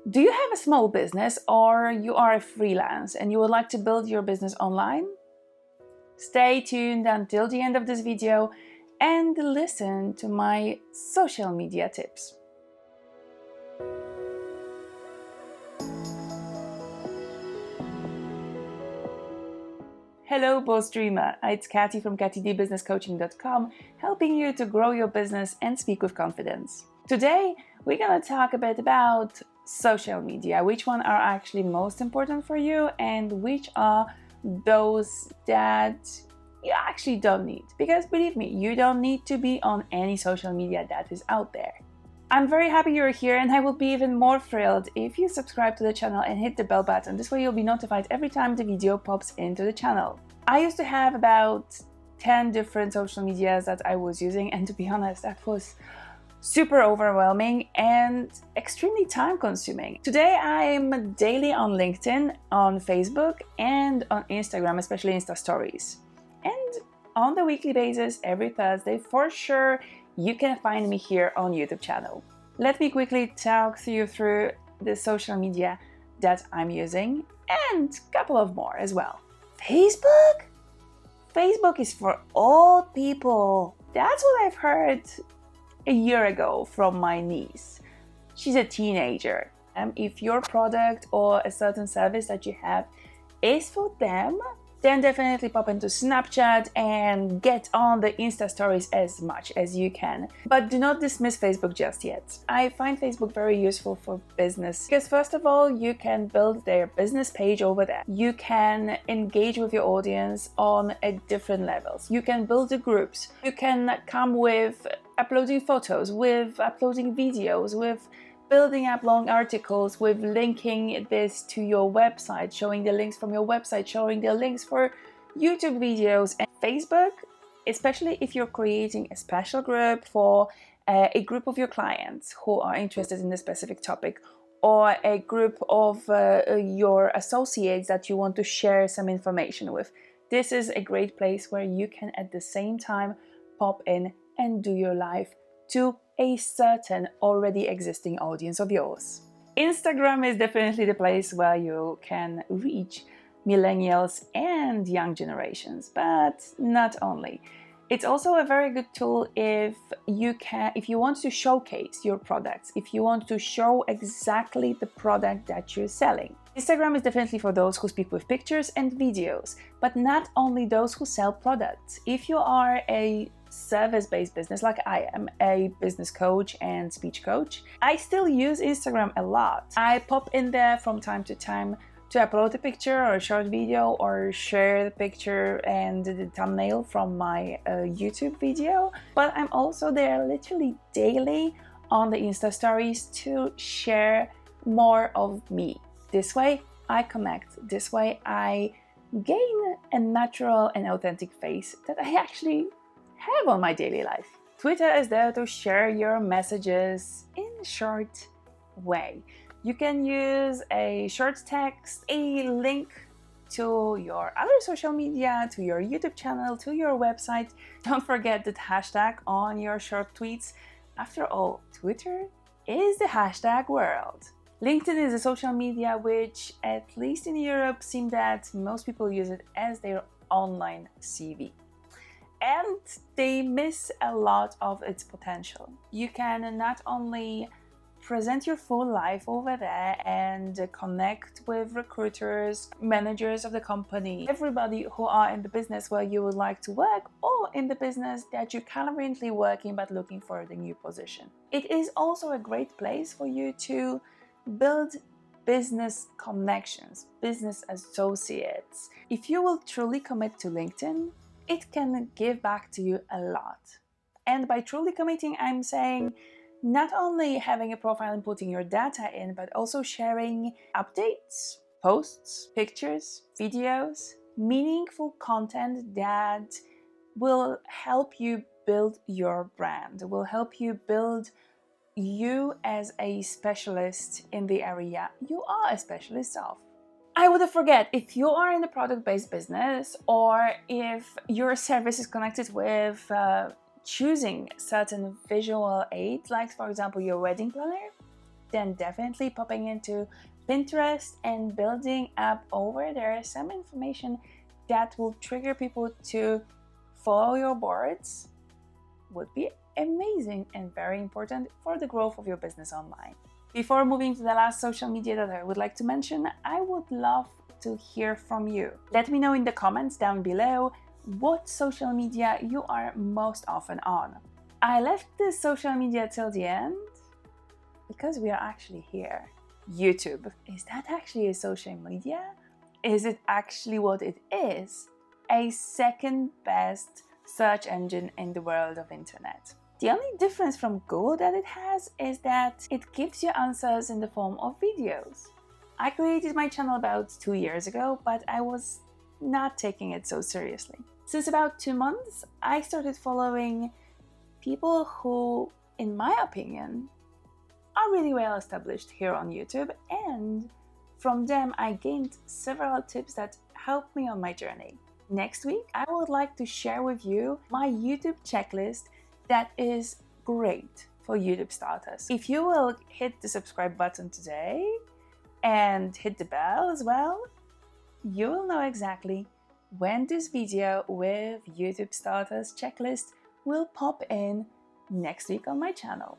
Do you have a small business or you are a freelance and you would like to build your business online? Stay tuned until the end of this video and listen to my social media tips. Hello Boss Dreamer, it's Katy from katydbusinesscoaching.com, helping you to grow your business and speak with confidence. Today we're going to talk a bit about social media, which one are actually most important for you and which are those that you actually don't need. Because believe me, you don't need to be on any social media that is out there. I'm very happy you're here, and I will be even more thrilled if you subscribe to the channel and hit the bell button. This way you'll be notified every time the video pops into the channel. I used to have about 10 different social medias that I was using, and to be honest, that was super overwhelming and extremely time consuming. Today I'm daily on LinkedIn, on Facebook, and on Instagram, especially INSTASTORIES. And on the weekly basis, every Thursday, for sure, you can find me here on YouTube channel. Let me quickly talk you through the social media that I'm using and a couple of more as well. Facebook? Facebook is for old people. That's what I've heard a year ago from my niece. She's a teenager. If your product or a certain service that you have is for them, then definitely pop into Snapchat and get on the Insta stories as much as you can. But do not dismiss Facebook just yet. I find Facebook very useful for business because first of all, you can build their business page over there. You can engage with your audience on different levels. You can build the groups. You can come with uploading photos, with uploading videos, with building up long articles, with linking this to your website, showing the links from your website, showing the links for YouTube videos. And Facebook, especially if you're creating a special group for a group of your clients who are interested in a specific topic, or a group of your associates that you want to share some information with. This is a great place where you can at the same time pop in and do your live to a certain already existing audience of yours. Instagram is definitely the place where you can reach millennials and young generations, but not only. It's also a very good tool if you want to showcase your products, if you want to show exactly the product that you're selling. Instagram is definitely for those who speak with pictures and videos, but not only those who sell products. If you are a service-based business like I am, a business coach and speech coach, I still use Instagram a lot. I pop in there from time to time to upload a picture or a short video or share the picture and the thumbnail from my YouTube video, but I'm also there literally daily on the Insta stories to share more of me. This way I connect, this way I gain a natural and authentic face that I actually have on my daily life. Twitter is there to share your messages in a short way. You can use a short text, a link to your other social media, to your YouTube channel, to your website. Don't forget the hashtag on your short tweets. After all, Twitter is the hashtag world. LinkedIn is a social media which, at least in Europe, seems that most people use it as their online CV. And they miss a lot of its potential. You can not only present your full life over there and connect with recruiters, managers of the company, everybody who are in the business where you would like to work, or in the business that you're currently working but looking for the new position. It is also a great place for you to build business connections, business associates. If you will truly commit to LinkedIn, it can give back to you a lot. And by truly committing, I'm saying not only having a profile and putting your data in, but also sharing updates, posts, pictures, videos, meaningful content that will help you build your brand, will help you build you as a specialist in the area you are a specialist of. I would forget, if you are in a product-based business or if your service is connected with choosing certain visual aids, like for example your wedding planner, then definitely popping into Pinterest and building up over there some information that will trigger people to follow your boards would be amazing and very important for the growth of your business online. Before moving to the last social media that I would like to mention, I would love to hear from you. Let me know in the comments down below what social media you are most often on. I left this social media till the end because we are actually here. YouTube. Is that actually a social media? Is it actually what it is? A second best search engine in the world of internet. The only difference from Google that it has is that it gives you answers in the form of videos. I created my channel about 2 years ago, but I was not taking it so seriously. Since about 2 months, I started following people who, in my opinion, are really well established here on YouTube, and from them I gained several tips that helped me on my journey. Next week, I would like to share with you my YouTube checklist that is great for YouTube starters. If you will hit the subscribe button today and hit the bell as well, you will know exactly when this video with YouTube starters checklist will pop in next week on my channel.